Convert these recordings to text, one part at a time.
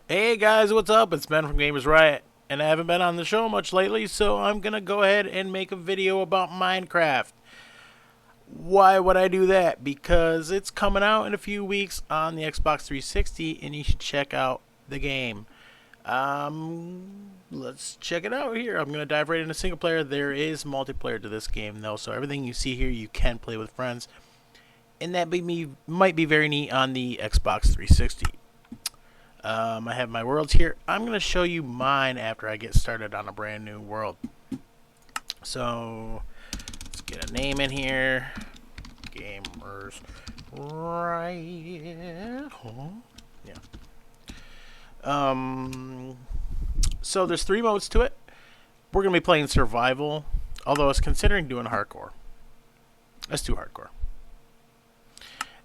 Hey guys, what's up? It's Ben from Riot, and I haven't been on the show much lately, so I'm gonna go ahead and make a video about Minecraft. Why would I do that? Because it's coming out in a few weeks on the Xbox 360, and you should check out the game. Let's check it out here. I'm gonna dive right into single player. There is multiplayer to this game though, so everything you see here you can play with friends, and might be very neat on the Xbox 360. I have my worlds here. I'm going to show you mine after I get started on a brand new world. So, let's get a name in here. Gamers Riot. Yeah. So there's 3 modes to it. We're going to be playing survival, although I was considering doing hardcore. Let's do hardcore.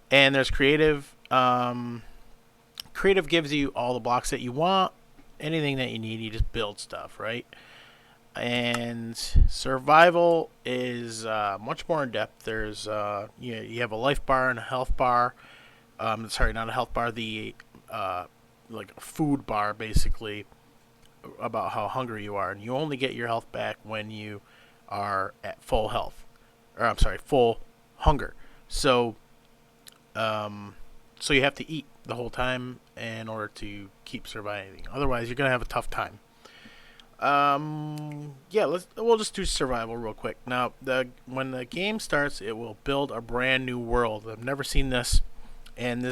And there's creative. Creative gives you all the blocks that you want, anything that you need, you just build stuff, right? And survival is much more in depth. There's you have a life bar and a health bar. Sorry, not a health bar. The like a food bar, basically, about how hungry you are, and you only get your health back when you are at full health, or I'm sorry, full hunger. So, so you have to eat the whole time in order to keep surviving. Otherwise, you're gonna have a tough time. Yeah, we'll just do survival real quick. Now, when the game starts, it will build a brand new world. I've never seen this, and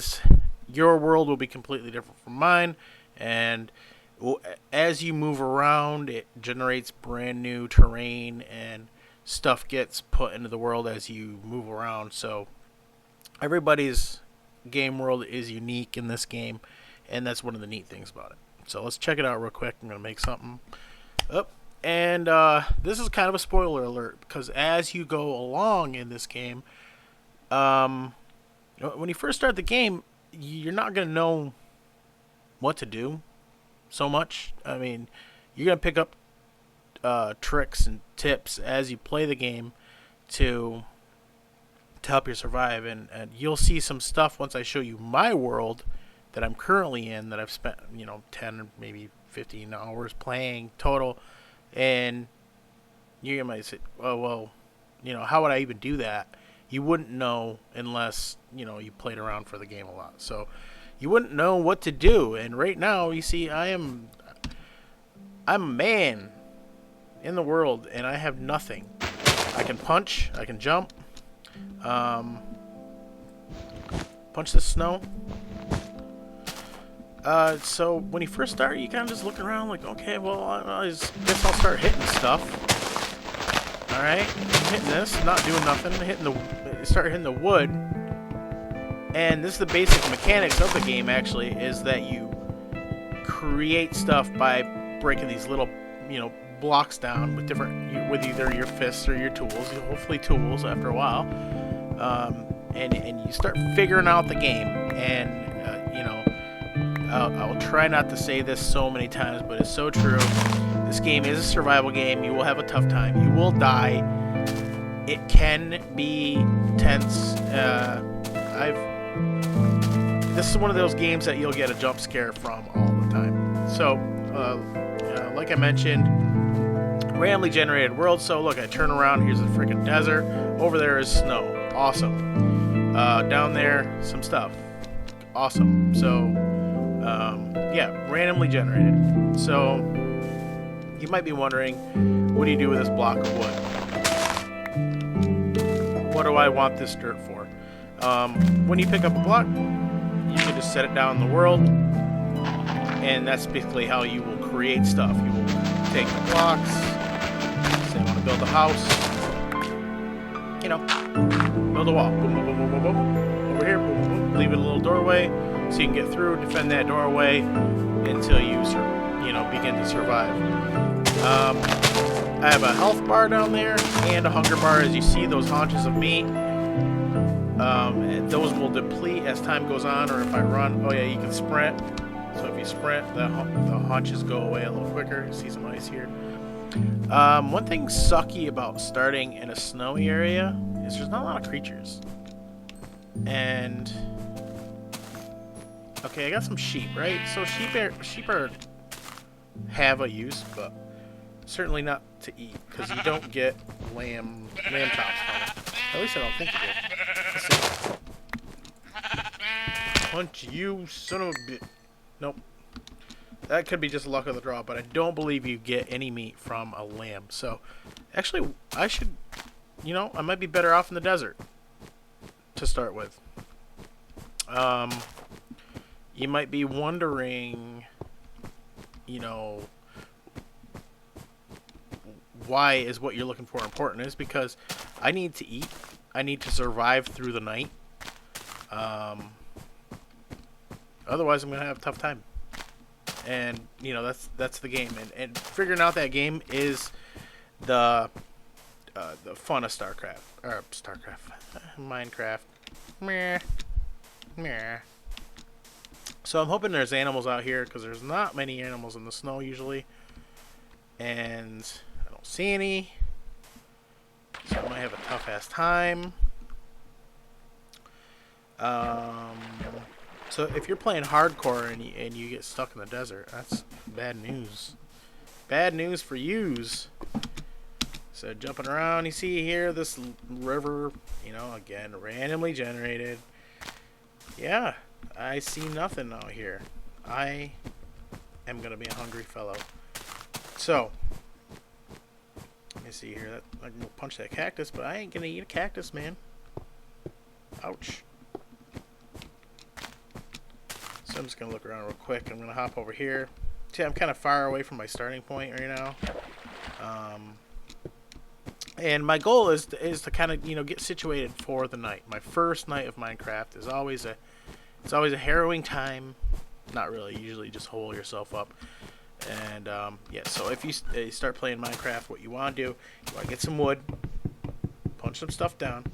your world will be completely different from mine. And as you move around, it generates brand new terrain, and stuff gets put into the world as you move around. So everybody's game world is unique in this game, and that's one of the neat things about it. So let's check it out real quick. I'm gonna make something up, and this is kind of a spoiler alert, because as you go along in this game, when you first start the game, you're not gonna know what to do so much. I mean, you're gonna pick up tricks and tips as you play the game to help you survive, and you'll see some stuff once I show you my world that I'm currently in, that I've spent 10 maybe 15 hours playing total, and you might say, oh well, how would I even do that? You wouldn't know unless you played around for the game a lot, so you wouldn't know what to do. And right now you see I'm a man in the world, and I have nothing. I can punch, I can jump, punch the snow. So when you first start, you kind of just look around like, okay, well, I guess I'll start hitting stuff. All right, I'm hitting this, not doing nothing. Start hitting the wood, and this is the basic mechanics of the game. Actually, is that you create stuff by breaking these little, blocks down with either your fists or your tools. Hopefully, tools after a while. And you start figuring out the game, and I'll try not to say this so many times, but it's so true. This game is a survival game. You will have a tough time. You will die. It can be tense. This is one of those games that you'll get a jump scare from all the time. So, like I mentioned, randomly generated world. So look, I turn around. Here's a freaking desert. Over there is snow. Awesome. Down there, some stuff. Awesome. So, yeah, randomly generated. So, you might be wondering, what do you do with this block of wood? What do I want this dirt for? When you pick up a block, you can just set it down in the world, and that's basically how you will create stuff. You will take the blocks, say you want to build a house, build a wall, boom, boom, boom, boom, boom, boom, over here, boom, boom, boom, leave it a little doorway so you can get through, defend that doorway until you begin to survive. I have a health bar down there and a hunger bar. As you see, those haunches of meat, and those will deplete as time goes on, or if I run. Oh yeah, you can sprint. So if you sprint, the haunches go away a little quicker. You see some ice here. One thing sucky about starting in a snowy area is there's not a lot of creatures. And Okay, I got some sheep, right? So sheep are have a use, but certainly not to eat because you don't get lamb chops from it. At least I don't think you do. Let's see. Punch you, son of a bitch. Nope. That could be just luck of the draw, but I don't believe you get any meat from a lamb. So, actually, I should, I might be better off in the desert to start with. You might be wondering, you know, why is what you're looking for important? Is because I need to eat. I need to survive through the night. Otherwise, I'm gonna have a tough time. And that's the game. And figuring out that game is the fun of Minecraft. Meh, meh. So I'm hoping there's animals out here because there's not many animals in the snow usually, and I don't see any. So I might have a tough ass time. So if you're playing hardcore and you get stuck in the desert, that's bad news. Bad news for yous. So jumping around, you see here this river, again, randomly generated. Yeah, I see nothing out here. I am going to be a hungry fellow. So, let me see here. I can punch that cactus, but I ain't going to eat a cactus, man. Ouch. So I'm just going to look around real quick. I'm going to hop over here. See, I'm kind of far away from my starting point right now. And my goal is to kind of get situated for the night. My first night of Minecraft is always a harrowing time. Not really. You usually just hole yourself up. And yeah. So if you start playing Minecraft, what you want to do, you want to get some wood, punch some stuff down,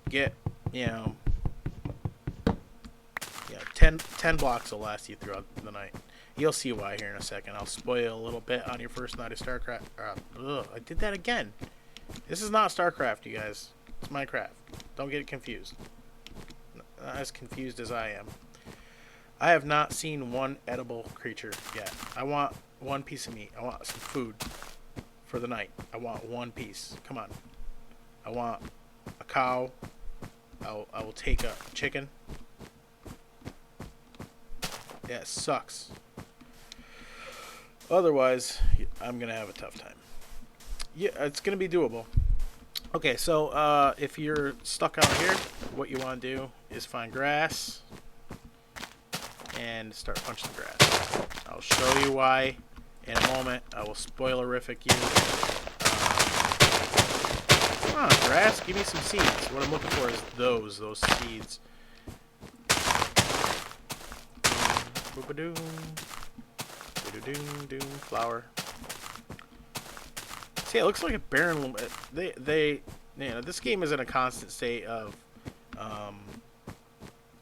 get 10 blocks will last you throughout the night. You'll see why here in a second. I'll spoil a little bit on your first night of StarCraft. I did that again. This is not StarCraft, you guys. It's Minecraft. Don't get it confused. Not as confused as I am. I have not seen one edible creature yet. I want one piece of meat. I want some food for the night. I want one piece. Come on. I want a cow. I will take a chicken. Yeah, it sucks. Otherwise, I'm going to have a tough time. Yeah, it's going to be doable. Okay, so if you're stuck out here, what you want to do is find grass and start punching the grass. I'll show you why in a moment. I will spoilerific you. Come on, grass, give me some seeds. What I'm looking for is those seeds. Boop-a-doom. Doom, flower. See, it looks like a barren. This game is in a constant state of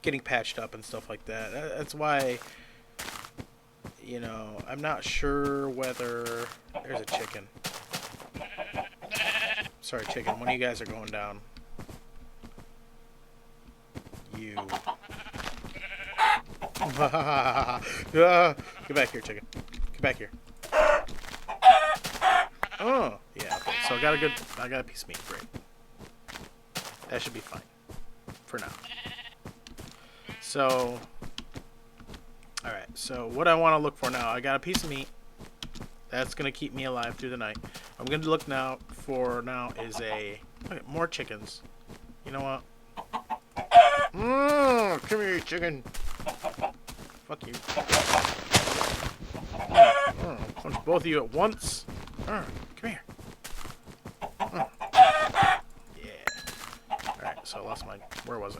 getting patched up and stuff like that. That's why, I'm not sure whether there's a chicken. Sorry, chicken. One of you guys are going down. You. Get back here, chicken. Get back here. Oh, yeah. Okay. So I got a piece of meat. Great. That should be fine for now. So, all right. So what I want to look for now, I got a piece of meat. That's gonna keep me alive through the night. I'm gonna look is more chickens. You know what? Come here, chicken. Fuck you. Punch both of you at once. Come here. Yeah. Alright, so I lost my... Where was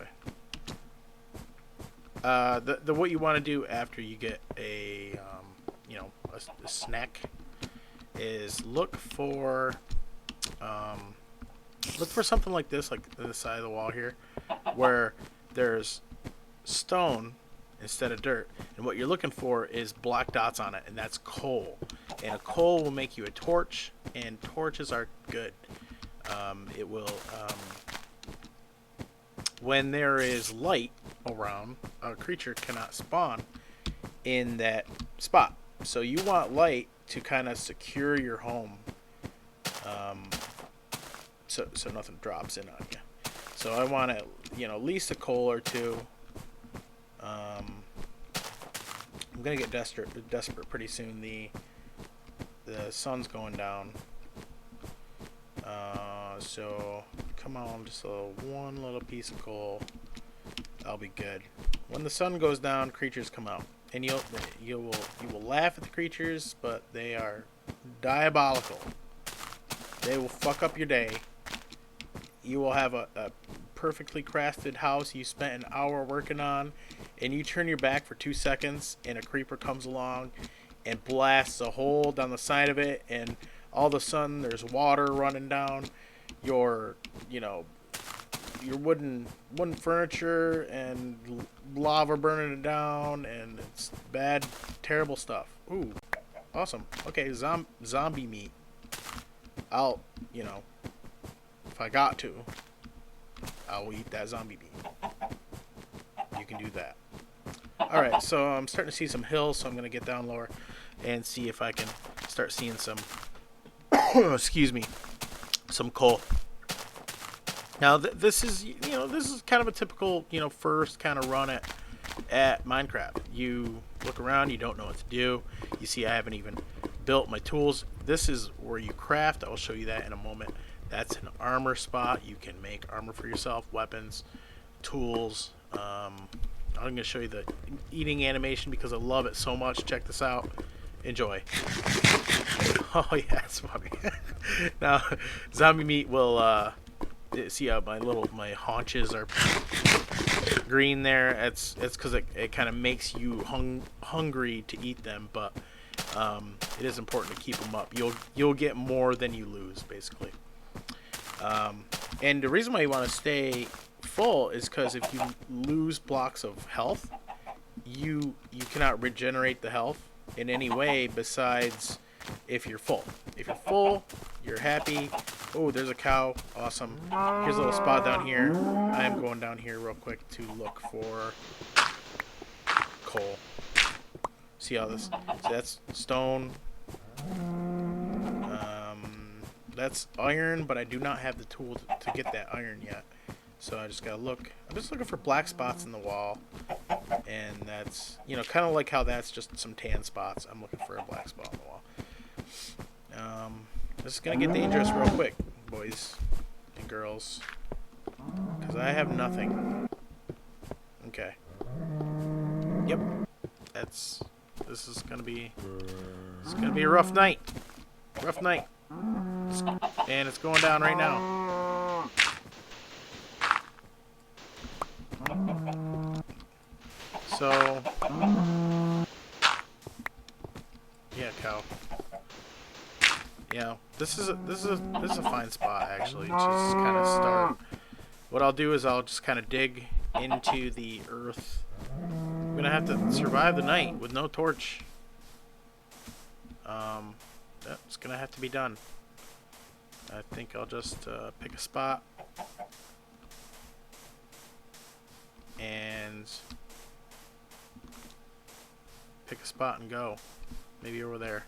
I? What you want to do after you get a snack is look for something like this, like the side of the wall here, where there's stone instead of dirt, and what you're looking for is black dots on it, and that's coal. And a coal will make you a torch, and torches are good. It will when there is light, around, a creature cannot spawn in that spot. So you want light to kind of secure your home, um, so nothing drops in on you. So I want to, at least a coal or two. I'm gonna get desperate pretty soon. The sun's going down. So come on, just one little piece of coal. I'll be good. When the sun goes down, creatures come out, and you will laugh at the creatures, but they are diabolical. They will fuck up your day. You will have a perfectly crafted house you spent an hour working on, and you turn your back for 2 seconds, and a creeper comes along and blasts a hole down the side of it, and all of a sudden there's water running down your your wooden furniture and lava burning it down, and it's bad, terrible stuff. Ooh, awesome. Okay, zombie meat. I'll, if I got to, I'll eat that zombie meat. You can do that. Alright, so I'm starting to see some hills, so I'm going to get down lower and see if I can start seeing some, excuse me, some coal. Now, this is kind of a typical, first kind of run at Minecraft. You look around, you don't know what to do. You see I haven't even built my tools. This is where you craft. I will show you that in a moment. That's an armor spot. You can make armor for yourself, weapons, tools. I'm going to show you the eating animation because I love it so much. Check this out. Enjoy. Oh yeah, it's funny. Now, zombie meat will see how my haunches are green there. It's because it kind of makes you hungry to eat them, but it is important to keep them up. You'll get more than you lose, basically. And the reason why you want to stay full is because if you lose blocks of health, you cannot regenerate the health in any way besides if you're full. If you're full, you're happy. Oh, there's a cow. Awesome. Here's a little spot down here. I am going down here real quick to look for coal. See how this? So that's stone. That's iron, but I do not have the tool to get that iron yet. So I just gotta look. I'm just looking for black spots in the wall, and that's kind of like how that's just some tan spots. I'm looking for a black spot on the wall. This is gonna get dangerous real quick, boys and girls, because I have nothing. Okay. Yep. This is gonna be a rough night. Rough night. And it's going down right now. So yeah, cow. Yeah, this is a fine spot actually. Just kind of start. What I'll do is I'll just kind of dig into the earth. I'm gonna have to survive the night with no torch. That's gonna have to be done. I think I'll just pick a spot and go. Maybe over there.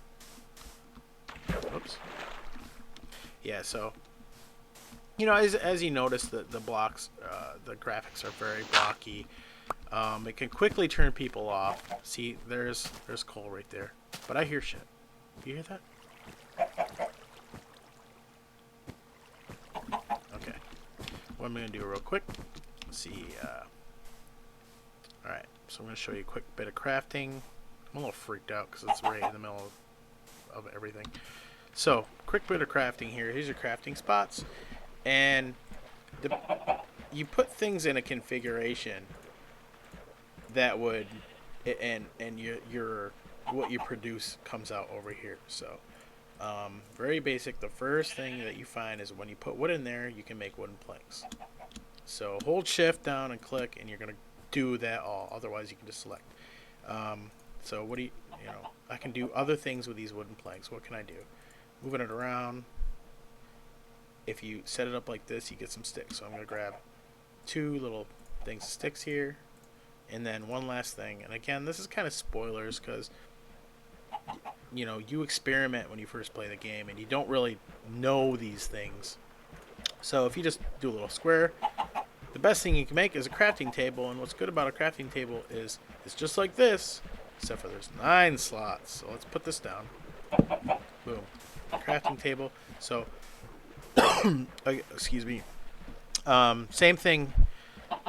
Oops. Yeah, so as you notice, the blocks, the graphics are very blocky. It can quickly turn people off. See, there's coal right there, but I hear shit. You hear that? Okay. What I'm gonna do real quick. Let's see. All right. So I'm gonna show you a quick bit of crafting. I'm a little freaked out because it's right in the middle of everything. So, quick bit of crafting here. Here's your crafting spots, and you put things in a configuration that would, and your what you produce comes out over here. So, very basic. The first thing that you find is when you put wood in there, you can make wooden planks. So hold shift down and click, and you're gonna do that all. Otherwise, you can just select. So what do you I can do other things with these wooden planks. What can I do? Moving it around. If you set it up like this, you get some sticks. So I'm gonna grab 2 little things of sticks here. And then one last thing, and again, this is kind of spoilers because you experiment when you first play the game, and you don't really know these things. So if you just do a little square, the best thing you can make is a crafting table. And what's good about a crafting table is it's just like this, except for there's 9 slots. So let's put this down. Boom, crafting table. So excuse me. Same thing,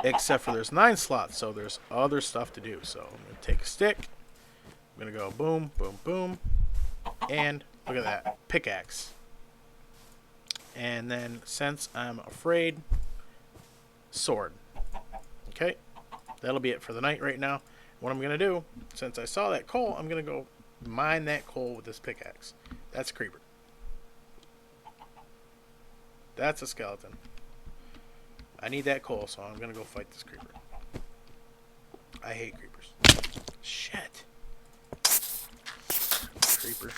except for there's 9 slots, so there's other stuff to do. So I'm going to take a stick. I'm going to go boom, boom, boom. And look at that. Pickaxe. And then, since I'm afraid, sword. Okay? That'll be it for the night right now. What I'm going to do, since I saw that coal, I'm going to go mine that coal with this pickaxe. That's a creeper. That's a skeleton. I need that coal, so I'm going to go fight this creeper. I hate creepers. Shit. Creeper.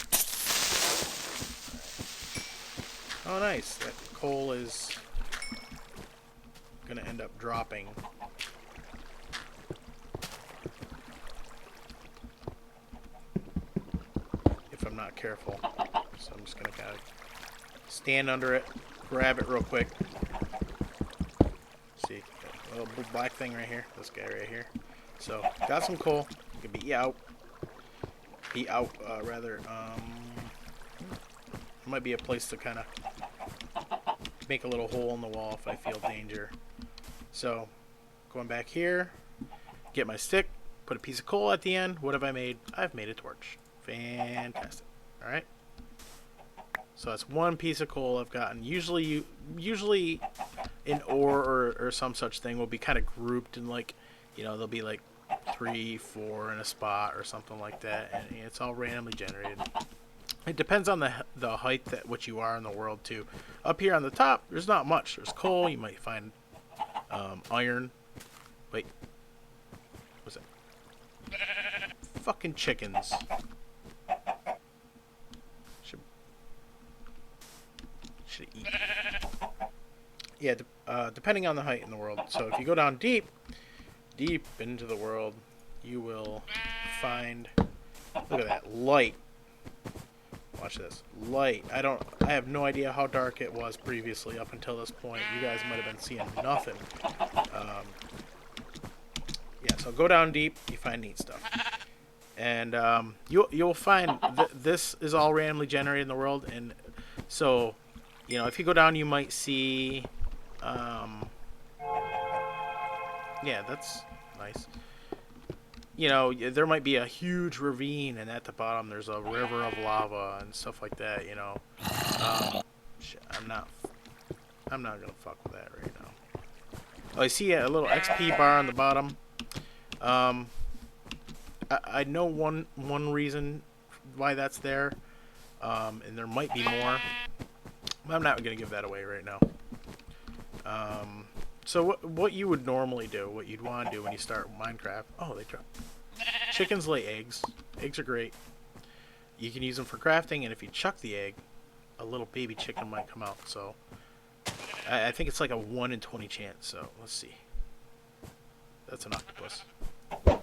Oh, nice. That coal is going to end up dropping. If I'm not careful. So I'm just going to kind of stand under it, grab it real quick. See, a little black thing right here. This guy right here. So, got some coal. Can be out. Rather. Might be a place to kind of make a little hole in the wall if I feel danger. So, going back here, get my stick, put a piece of coal at the end. What have I made? I've made a torch. Fantastic. All right. So that's one piece of coal I've gotten. Usually an ore or some such thing will be kind of grouped in, like, there'll be like 3, 4 in a spot or something like that, and it's all randomly generated. It depends on the height that which you are in the world too. Up here on the top, there's not much. There's coal. You might find iron. Wait, what's that? Fucking chickens. Should eat. Yeah, depending on the height in the world. So if you go down deep into the world, you will find. Look at that light. Watch this. Light. I have no idea how dark it was previously up until this point. You guys might have been seeing nothing. Yeah, so go down deep, you find neat stuff. And you'll find this is all randomly generated in the world. And so, if you go down, you might see... yeah, that's nice. There might be a huge ravine, and at the bottom there's a river of lava and stuff like that. Shit, I'm not gonna fuck with that right now. Oh, I see a little XP bar on the bottom. I know one reason why that's there, and there might be more. I'm not gonna give that away right now. So what you would normally do, what you'd want to do when you start Minecraft... Oh, they drop. Chickens lay eggs. Eggs are great. You can use them for crafting, and if you chuck the egg, a little baby chicken might come out. So I think it's like a 1 in 20 chance. So let's see. That's an octopus. No.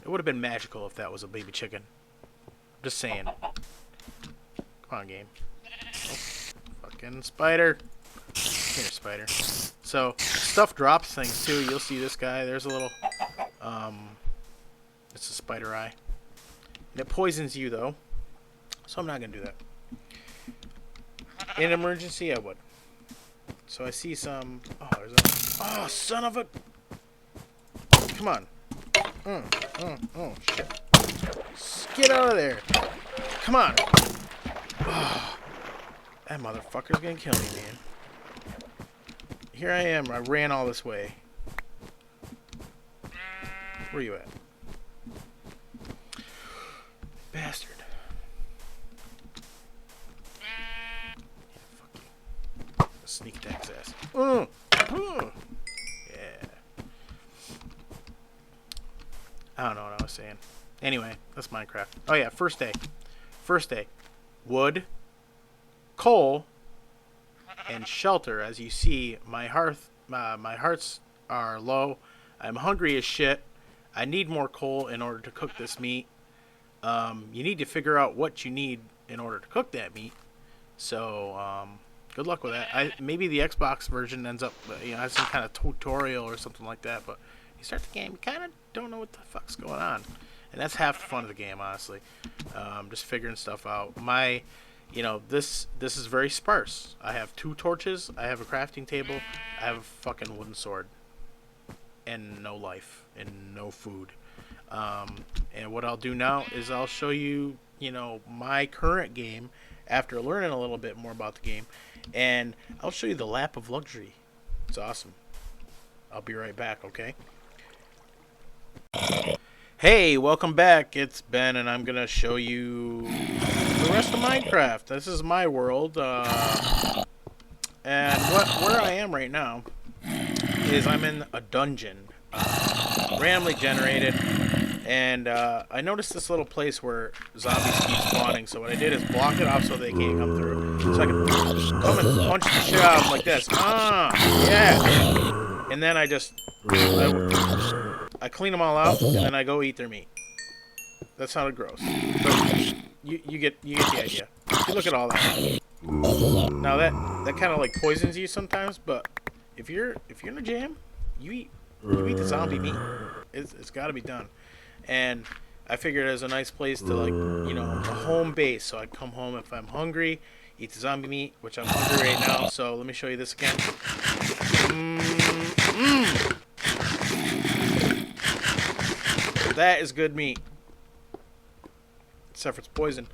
It would have been magical if that was a baby chicken. Just saying. Come on, game. Fucking spider. Come here, spider. So, stuff drops things too. You'll see this guy. There's a little, it's a spider eye. And it poisons you, though. So I'm not going to do that. In an emergency, I would. So I see some... Oh, there's a... Oh, son of a... Come on. Oh, shit. Get out of there. Come on. Oh, that motherfucker's going to kill me, man. Here I am. I ran all this way. Where are you at? Bastard. Yeah, fuck you. Sneak attack's ass. Yeah. I don't know what I was saying. Anyway, that's Minecraft. Oh yeah, first day. First day. Wood, coal, and shelter. As you see, my hearth's are low. I'm hungry as shit. I need more coal in order to cook this meat. You need to figure out what you need in order to cook that meat. So, good luck with that. Maybe the Xbox version ends up, has some kind of tutorial or something like that. But you start the game, you kind of don't know what the fuck's going on, and that's half the fun of the game, honestly. Just figuring stuff out. This is very sparse. I have 2 torches. I have a crafting table. I have a fucking wooden sword, and no life and no food. And what I'll do now is I'll show you, my current game after learning a little bit more about the game, and I'll show you the lap of luxury. It's awesome. I'll be right back, okay? Hey, welcome back. It's Ben, and I'm gonna show you the rest of Minecraft. This is my world, and where I am right now is I'm in a dungeon, randomly generated. And I noticed this little place where zombies keep spawning. So what I did is block it off so they can't come through. So I can come and punch the shit out of them like this. Yeah. And then I clean them all out, and then I go eat their meat. That sounded gross. But you get the idea. You look at all that. Now that kind of like poisons you sometimes, but if you're in a jam, you eat the zombie meat. It's got to be done. And I figured it was a nice place to, a home base. So I'd come home if I'm hungry, eat the zombie meat, which I'm hungry right now. So let me show you this again. That is good meat. Except for it's poison.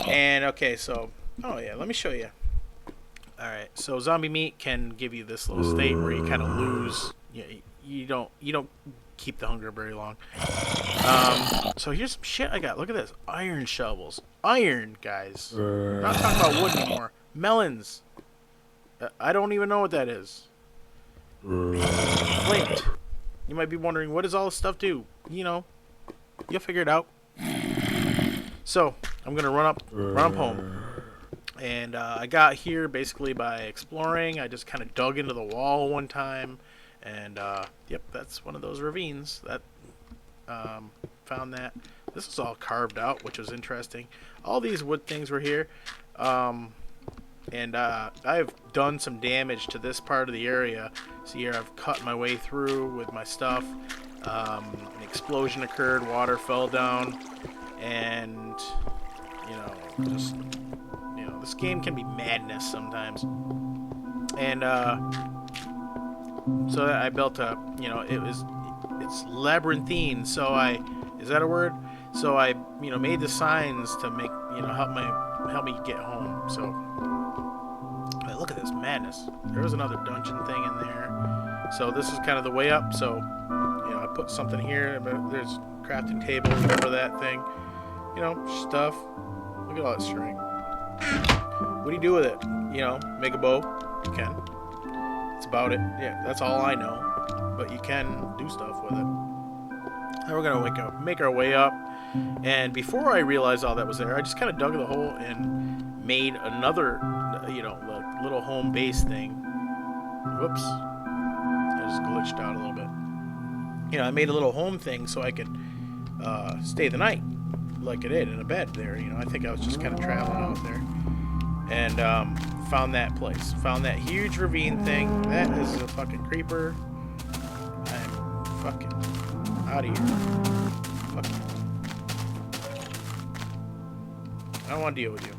And, okay, so, let me show you. Alright, so zombie meat can give you this little state where you kind of lose. You don't keep the hunger very long. So here's some shit I got. Look at this. Iron shovels. Iron, guys. We're not talking about wood anymore. Melons. I don't even know what that is. Flint. You might be wondering, what does all this stuff do? You'll figure it out. So, I'm going to run up home. And I got here basically by exploring. I just kind of dug into the wall one time. And, yep, that's one of those ravines that found that. This was all carved out, which was interesting. All these wood things were here. And I've done some damage to this part of the area. See here, I've cut my way through with my stuff. An explosion occurred, water fell down. And, this game can be madness sometimes. And, so I built a, it's labyrinthine. So is that a word? So I, made the signs to make, help me get home. So, look at this madness. There was another dungeon thing in there. So this is kind of the way up. So, I put something here. But there's a crafting table. Remember that thing? Stuff. Look at all that string. What do you do with it? Make a bow. You can. That's about it. Yeah, that's all I know. But you can do stuff with it. Now we're gonna make our way up. And before I realized all that was there, I just kind of dug the hole and made another, like little home base thing. Whoops. I just glitched out a little bit. I made a little home thing so I could stay the night, like I did in a bed there. I think I was just kind of traveling out there. And found that place. Found that huge ravine thing. That is a fucking creeper. I'm fucking out of here. Fuck you. I don't want to deal with you.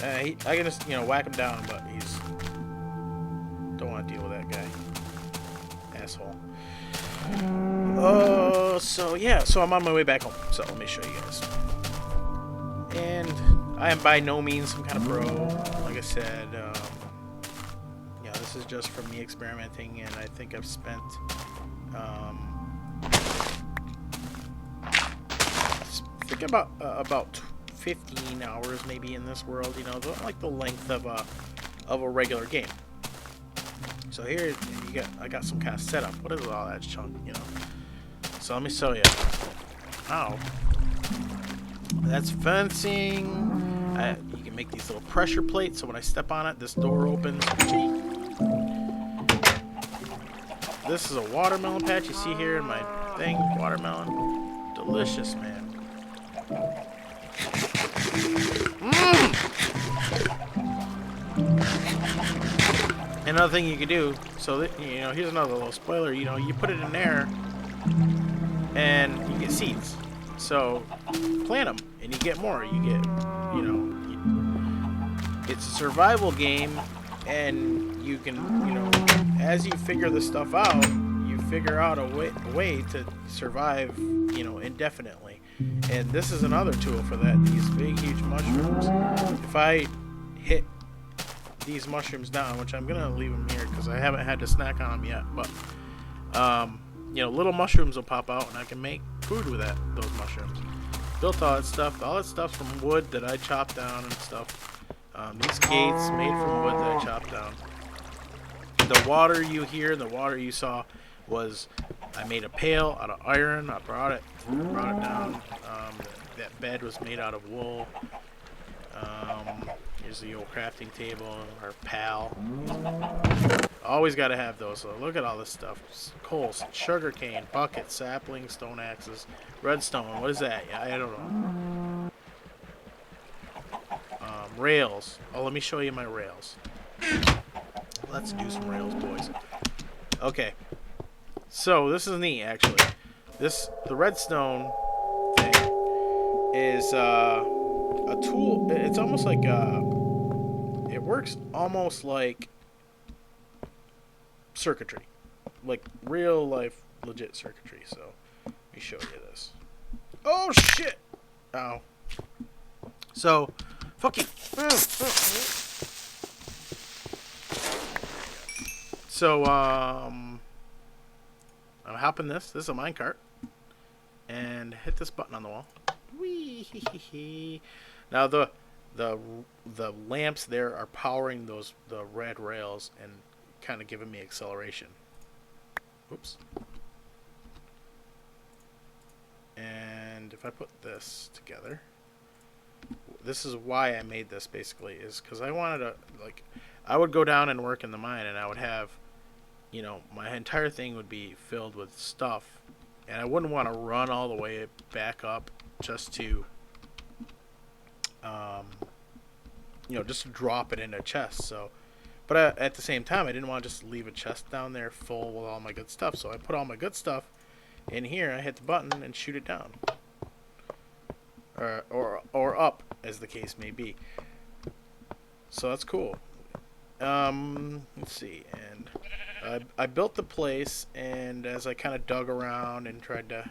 I can just, whack him down, but he's... Don't want to deal with that guy. Asshole. So I'm on my way back home. So let me show you guys. And I am by no means some kind of pro. Like I said, this is just from me experimenting, and I think I've spent about 15 hours maybe in this world. Like the length of a regular game. So here I got some kind of setup. What is all that chunk? So let me show you. Ow. That's fencing. You can make these little pressure plates, so when I step on it, this door opens. This is a watermelon patch. You see here in my thing, watermelon. Delicious, man. Another thing you could do, so that, you know, here's another little spoiler. You know, you put it in there, and you get seeds. So plant them, and you get more. You get, you know, it's a survival game, and you can, you know, as you figure this stuff out, you figure out a way to survive, you know, indefinitely. And this is another tool for that. These big, huge mushrooms. If I hit these mushrooms down, which I'm gonna leave them here because I haven't had to snack on them yet, but you know, little mushrooms will pop out, and I can make food with those mushrooms. Built all that stuff. All that stuff's from wood that I chopped down and stuff. These gates made from wood that I chopped down. The water you hear, the water you saw, was I made a pail out of iron. I brought it down. That bed was made out of wool. Here's the old crafting table, our pal. Always got to have those. So look at all this stuff: coal, sugar cane, bucket, sapling, stone axes, redstone. What is that? I don't know. Rails. Oh, let me show you my rails. Let's do some rails, boys. Okay. So this is neat, actually. The redstone thing is a tool. It's almost like it works almost like circuitry, like real life legit circuitry. So let me show you this. Oh shit! Ow. So fucking. So I'm hopping this. This is a minecart, and hit this button on the wall. Whee! Now the lamps there are powering the red rails and kind of giving me acceleration. Oops. And if I put this together, this is why I made this basically, is because I wanted to, like, I would go down and work in the mine, and I would have, you know, my entire thing would be filled with stuff, and I wouldn't want to run all the way back up just to you know, just to drop it in a chest. So, but at the same time, I didn't want to just leave a chest down there full with all my good stuff. So I put all my good stuff in here. I hit the button and shoot it down, or up, as the case may be. So that's cool. Let's see, and I built the place, and as I kind of dug around and tried to,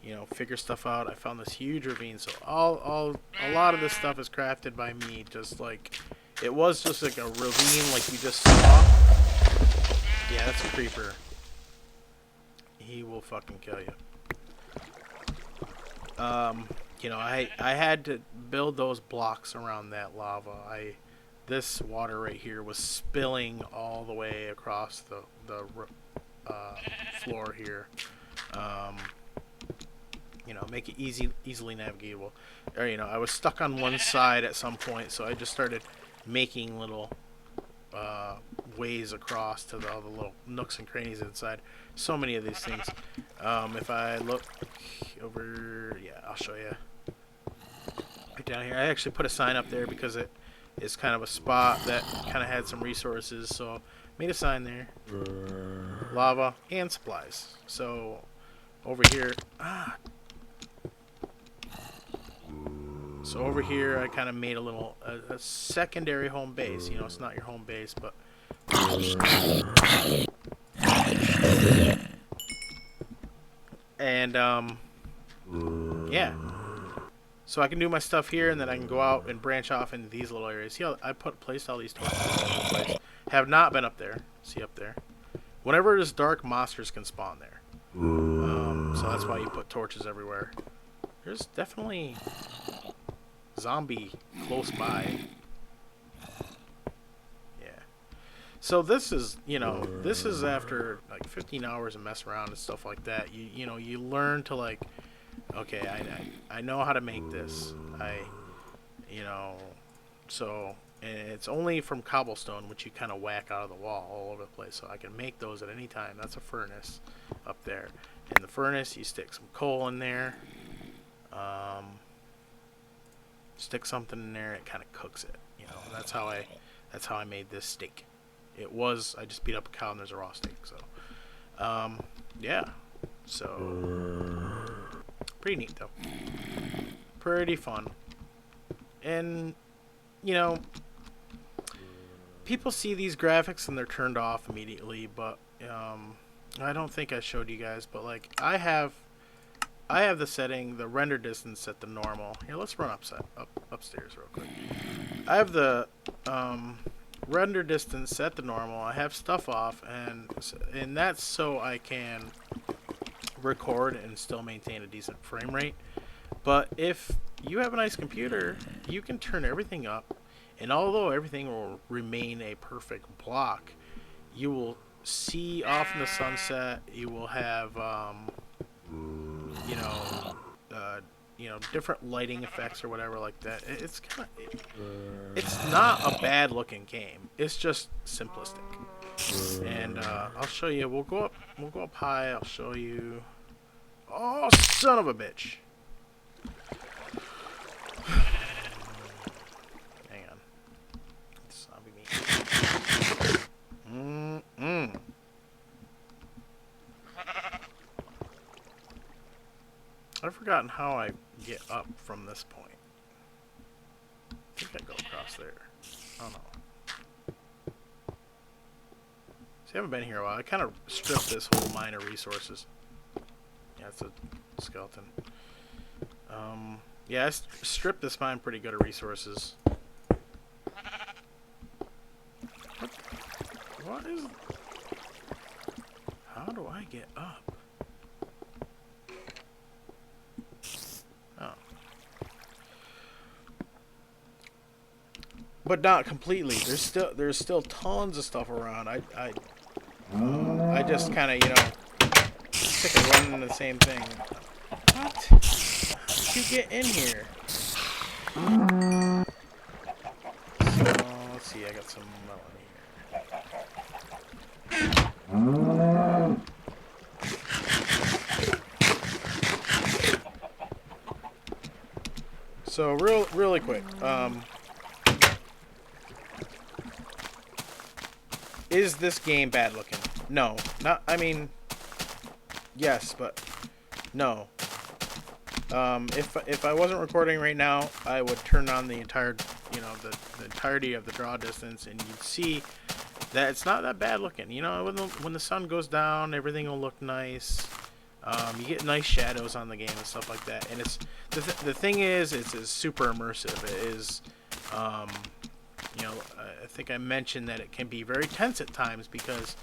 you know, figure stuff out, I found this huge ravine. So a lot of this stuff is crafted by me, just like it was just like a ravine, like you just saw. Yeah, that's a creeper. He will fucking kill you. You know, I had to build those blocks around that lava. This water right here was spilling all the way across the floor here. You know, make it easily navigable. Or, you know, I was stuck on one side at some point, so I just started making little ways across to all the little nooks and crannies inside. So many of these things. If I look over, yeah, I'll show you. Right down here, I actually put a sign up there because it is kind of a spot that kind of had some resources, so made a sign there. Lava and supplies. So over here, so over here I kind of made a little a secondary home base. You know, it's not your home base, but and yeah. So I can do my stuff here, and then I can go out and branch off into these little areas. See how I placed all these torches all over the place. Have not been up there. See up there. Whenever it is dark, monsters can spawn there. So that's why you put torches everywhere. There's definitely zombie close by. Yeah. So this is, you know, this is after like 15 hours of mess around and stuff like that. You know, you learn to, like, okay, I know how to make this. You know, so and it's only from cobblestone, which you kind of whack out of the wall all over the place. So I can make those at any time. That's a furnace up there. In the furnace, you stick some coal in there. Stick something in there. It kind of cooks it. You know, that's how I made this steak. It was I just beat up a cow and there's a raw steak. So, yeah. So pretty neat though. Pretty fun. And you know, people see these graphics and they're turned off immediately, but I don't think I showed you guys, but like I have the setting, the render distance set to normal. Here, let's run upstairs real quick. I have the render distance set to normal. I have stuff off, and that's so I can record and still maintain a decent frame rate. But if you have a nice computer, you can turn everything up, and although everything will remain a perfect block, you will see off in the sunset. You will have different lighting effects or whatever like that. It's not a bad looking game. It's just simplistic. And I'll show you. We'll go up high. I'll show you. Oh, son of a bitch! Hang on. Zombie meat. I've forgotten how I get up from this point. I think I go across there. I don't know. See, I haven't been here a while. I kind of stripped this whole mine of resources. Yeah, it's a skeleton. Yeah, I stripped this mine pretty good of resources. What is... How do I get up? Oh. But not completely. There's still tons of stuff around. I just kind of, sick of running the same thing. What? How did you get in here? So, let's see. I got some melon here. So, really quick. Is this game bad looking? No. Not. I mean, yes, but no. If I wasn't recording right now, I would turn on the entire, the entirety of the draw distance, and you'd see that it's not that bad looking. When the sun goes down, everything will look nice. You get nice shadows on the game and stuff like that. And it's the thing is, it's super immersive. It is, I think I mentioned that it can be very tense at times because,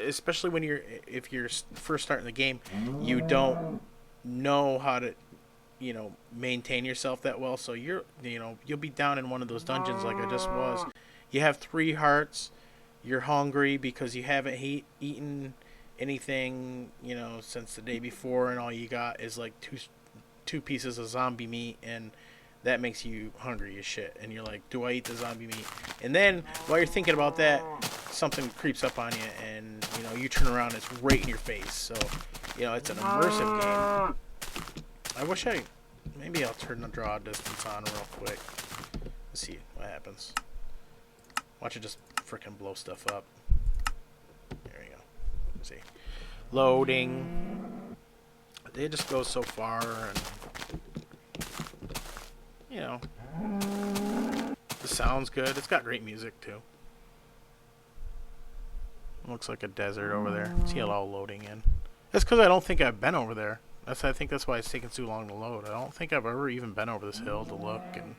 especially when if you're first starting the game, you don't know how to, maintain yourself that well. So you'll be down in one of those dungeons like I just was. You have 3 hearts. You're hungry because you haven't eaten anything, since the day before, and all you got is like two pieces of zombie meat, and that makes you hungry as shit. And you're like, do I eat the zombie meat? And then while you're thinking about that, something creeps up on you, and you turn around, and it's right in your face. So it's an immersive game. I wish maybe I'll turn the draw distance on real quick. Let's see what happens. Watch it just freaking blow stuff up. There you go. Let's see. Loading. It just goes so far, and the sound's good. It's got great music too. Looks like a desert over there. See it all loading in. That's because I don't think I've been over there. I think that's why it's taking so long to load. I don't think I've ever even been over this hill to look, and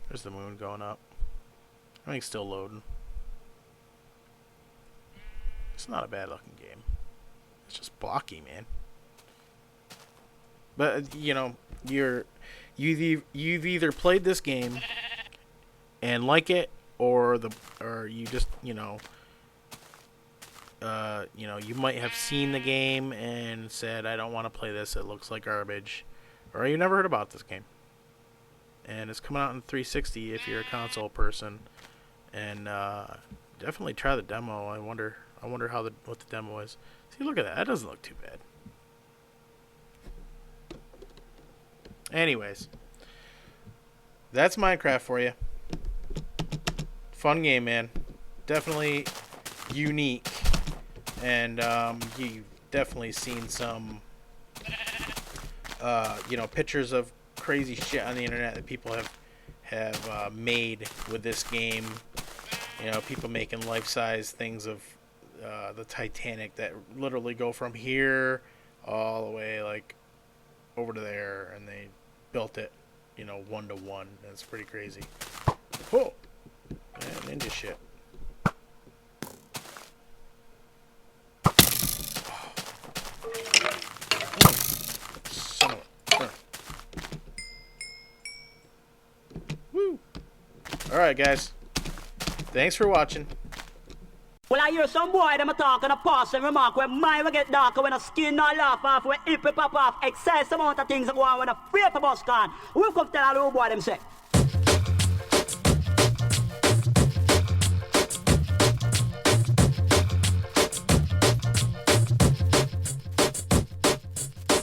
there's the moon going up. Everything's still loading. It's not a bad looking game. It's just blocky, man. But you've either played this game and like it, or you just you might have seen the game and said, I don't want to play this, it looks like garbage, or you never heard about this game. and it's coming out in 360 if you're a console person. And definitely try the demo. I wonder what the demo is. See, look at that. That doesn't look too bad. Anyways, that's Minecraft for you. Fun game, man. Definitely unique, and you've definitely seen some, pictures of crazy shit on the internet that people have made with this game. People making life-size things of the Titanic that literally go from here all the way like over to there, and they built it, 1-to-1. That's pretty crazy. Whoa, man, ninja shit. Son of a... Woo! Alright, guys. Thanks for watching. Well, I hear some boy, them a talk and a pass and remark when mine will get darker, when a skin not laugh off, when hip pop off, excess amount of things that go on when a paper bus gone. We'll come tell all the boy them say.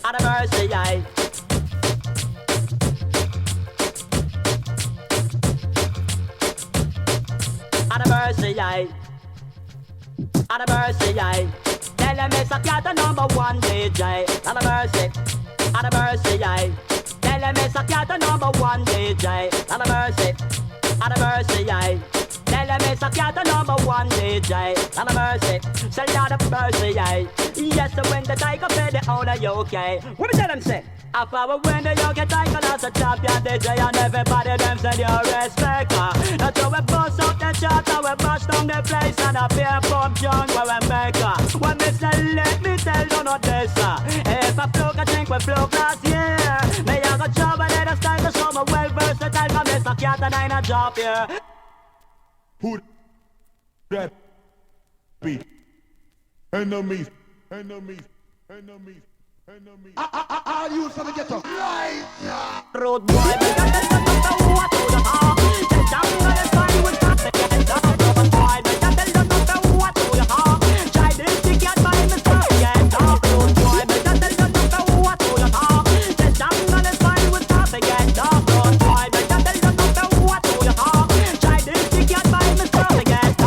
Out of mercy, aye. Out of mercy, aye. Out of mercy, aye. Tell them it's a cat, the #1 DJ. Out of mercy, out of mercy, aye. Tell them it's a cat, the #1 DJ. Out of mercy, out of mercy, aye. Tell them it's a cat, the #1 DJ. Out of mercy, say out of mercy, aye. Yes, when the tiger play the owner, you okay? What me tell them say? I follow when the young get tiger as a champion DJ, and everybody them send you respect. That's how we bust out the chart, how we bust down the place, and a beer pump junk where we make her. When me say let me tell you not this. If I flow a drink, we flow last year. Me I got job and then I start to show me well versatile, come Mr. Cat and I ain't a job here. Who that be? Enemies, enemies, enemies, enemies. I use for the ghetto. Right now. Road boy, me got the what to the heart. The jungle is fine with nothing. Road boy, me got the what to the heart. Try this to get by myself again. Road boy, me got the what to the heart. The jungle is fine with nothing. Road boy, me got the what to the heart. Try this to get by myself again. I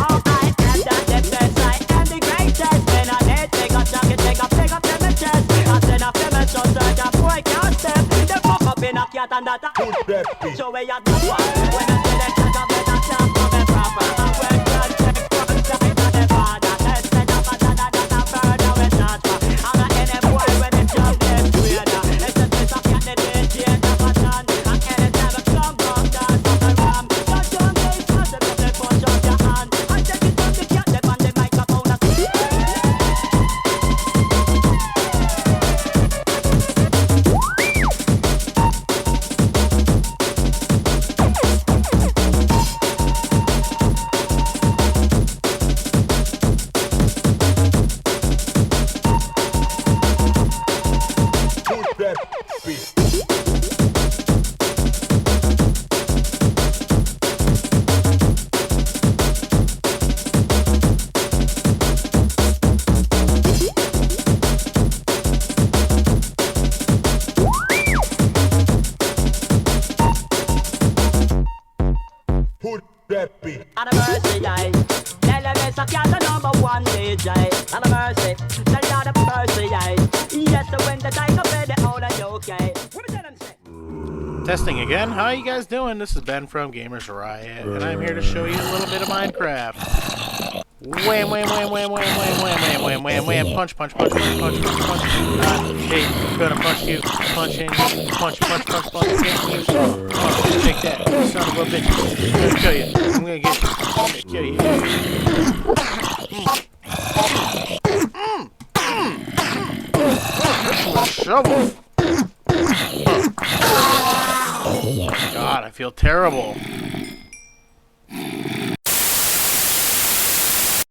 am the best, I am the greatest. When I need take a jacket, take a pick up to my chest. I said I feel me so certain boy can't step. The fuck up in a cat and that. So where you do what? When I say that cat, I better chop for me proper. And when you check from side to the border, let's set up a further with that. I'm not any boy when it's job them trader. It's a piece of cat that they change the pattern. And anytime I come from that fucking ram, just don't make possible to punch up your hand. I take it from the cat, them on the microphone. Who that be? Who that be? Out of mercy, aye. Tell them it's a cat, the #1 DJ. Out of mercy, tell out of mercy, aye. Yes, so when the tiger play the owner, you okay? What me tell them say? Testing again. How you guys doing? This is Ben from Gamers Riot, and I'm here to show you a little bit of Minecraft. Wham, wham, wham, wham, wham, wham, wham, wham, wham, wham, wham. Punch, punch, punch, punch, punch, punch, punch. Hey, I'm gonna punch you. Punch in. Punch, punch, punch, punch. Get you. Take that. You son of a bitch. I'm gonna kill you. I'm gonna get you. I'm gonna kill you. Shovel. Oh my God, I feel terrible.